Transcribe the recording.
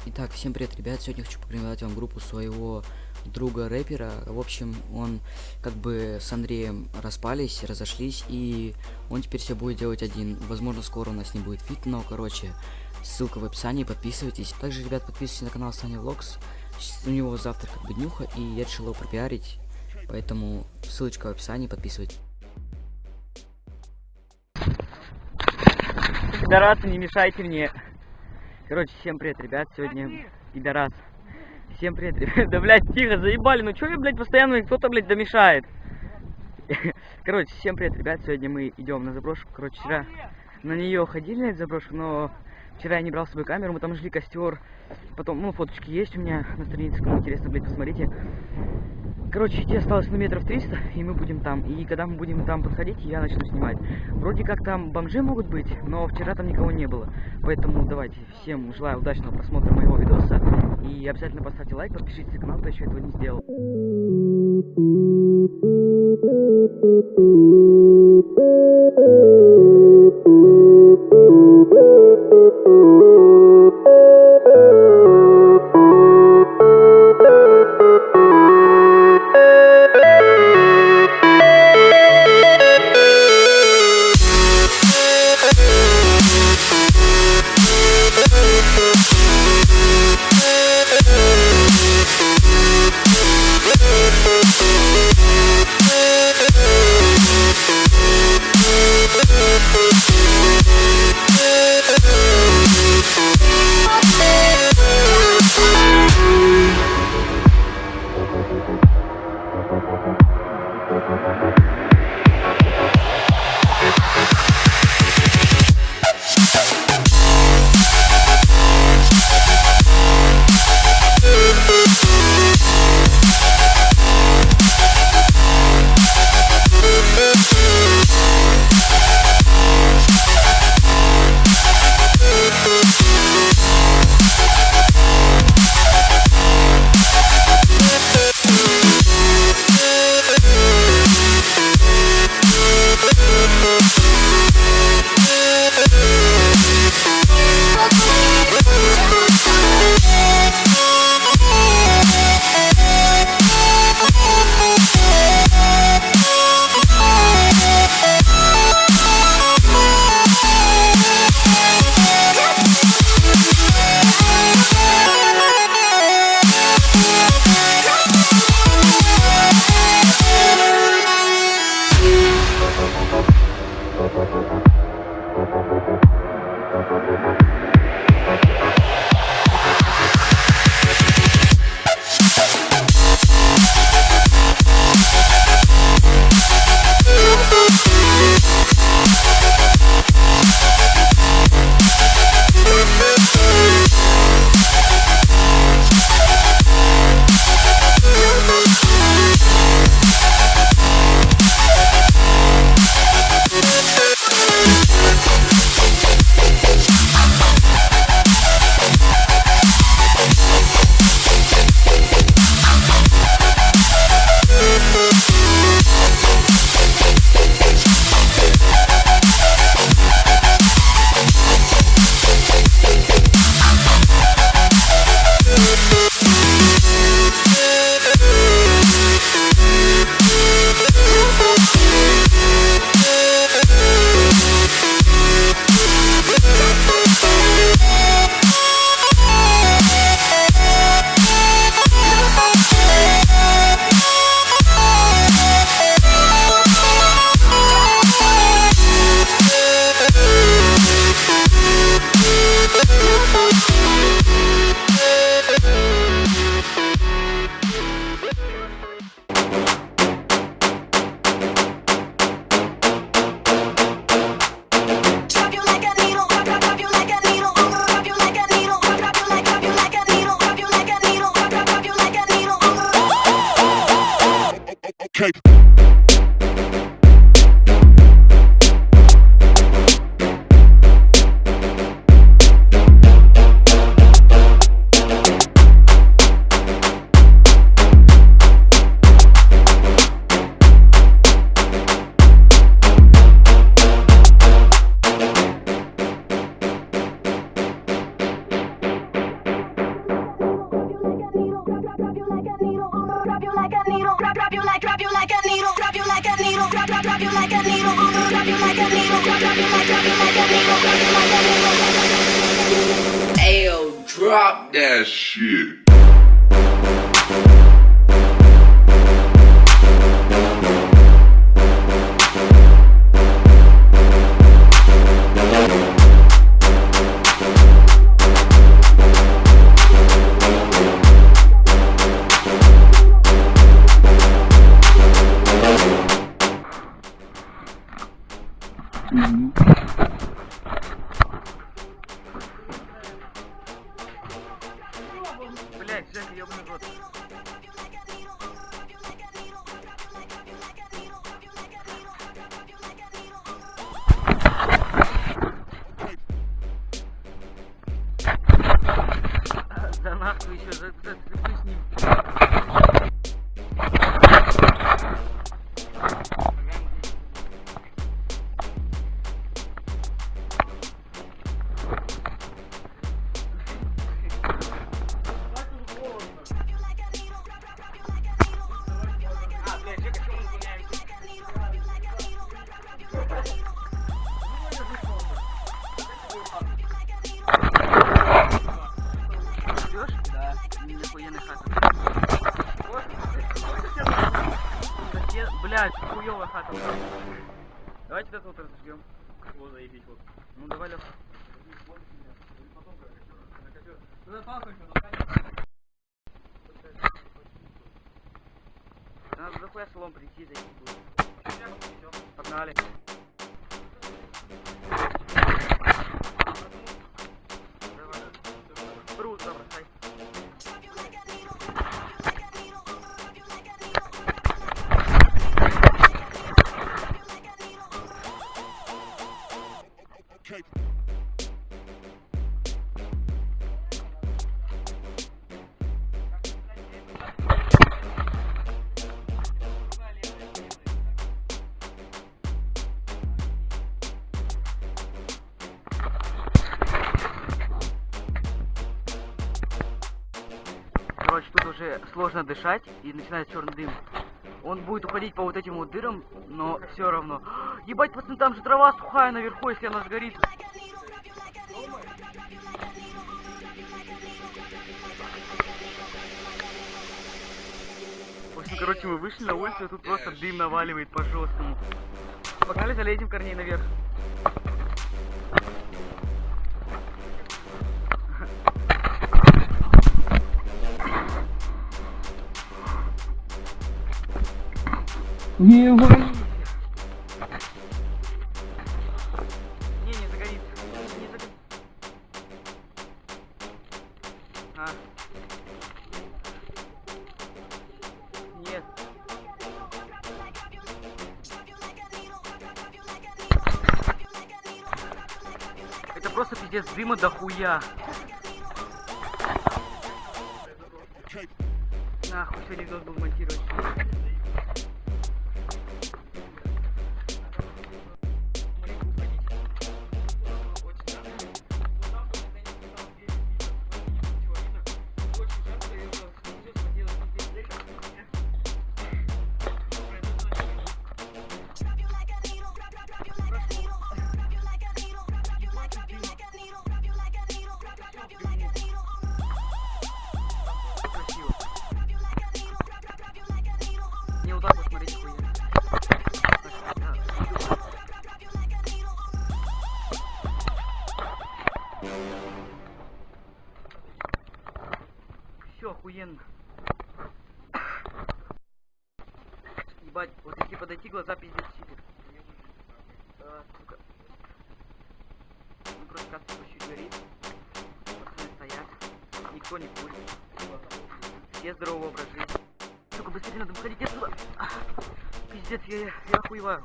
Итак, всем привет, ребят! Сегодня хочу порекомендовать вам группу своего друга-рэпера. В общем, он как бы с Андреем распались, разошлись, и он теперь все будет делать один. Возможно, скоро у нас не будет фит, но, короче, ссылка в описании, подписывайтесь. Также, ребят, подписывайтесь на канал Саня Влогс. У него завтра как бы днюха, и я решил его пропиарить, поэтому ссылочка в описании, подписывайтесь. Пидорасы, не мешайте мне. Короче, всем привет, ребят, сегодня пидорас. Всем привет, ребят. Да, блядь, тихо, заебали, ну чё я, блядь, постоянно кто-то, блядь, домешает. Короче, всем привет, ребят, сегодня мы идем на заброшку. Короче, вчера на нее ходили, на эту заброшку, но вчера я не брал с собой камеру, мы там жгли костер. Потом, ну, фоточки есть у меня на странице, кому интересно, блядь, посмотрите. Короче, идти осталось метров 300, и мы будем там. И когда мы будем там подходить, я начну снимать. Вроде как там бомжи могут быть, но вчера там никого не было. Поэтому давайте, всем желаю удачного просмотра моего видоса. И обязательно поставьте лайк, подпишитесь на канал, кто еще этого не сделал. Drop that shit. Блять, Жека, ёбаный рот. Да нахуй еще, зацеплюсь с ним. Да. Нихуя хата. Блять, хуёвая хата. Давайте это вот разожгем. Вот заебись вот. Ну давай, Лёха. Надо захуя солом прийти, зайти будет. Погнали. Брут забросай. Короче, тут уже сложно дышать и начинается черный дым. Он будет уходить по вот этим вот дырам, но все равно. Ебать, пацаны, там же трава сухая наверху, если она сгорит. В общем, короче, мы вышли на улицу, и тут просто дым наваливает по жесткому. Погнали, залезем корней наверх. Не вали! Не загорится. Не загорится. А. Нет. Это просто пиздец дыма дохуя. Нахуй, сегодня видос был монтировать. Не вот так вот смотрите, хуйня. Все, охуенно. Ебать, вот если подойти, глаза пиздец сидят. Сука. Ну, просто как-то чуть горит. Пацаны стоят. Никто не курит. Все здорового образа жизни. Сука, быстрее надо выходить отсюда. Пиздец, я охуеваю.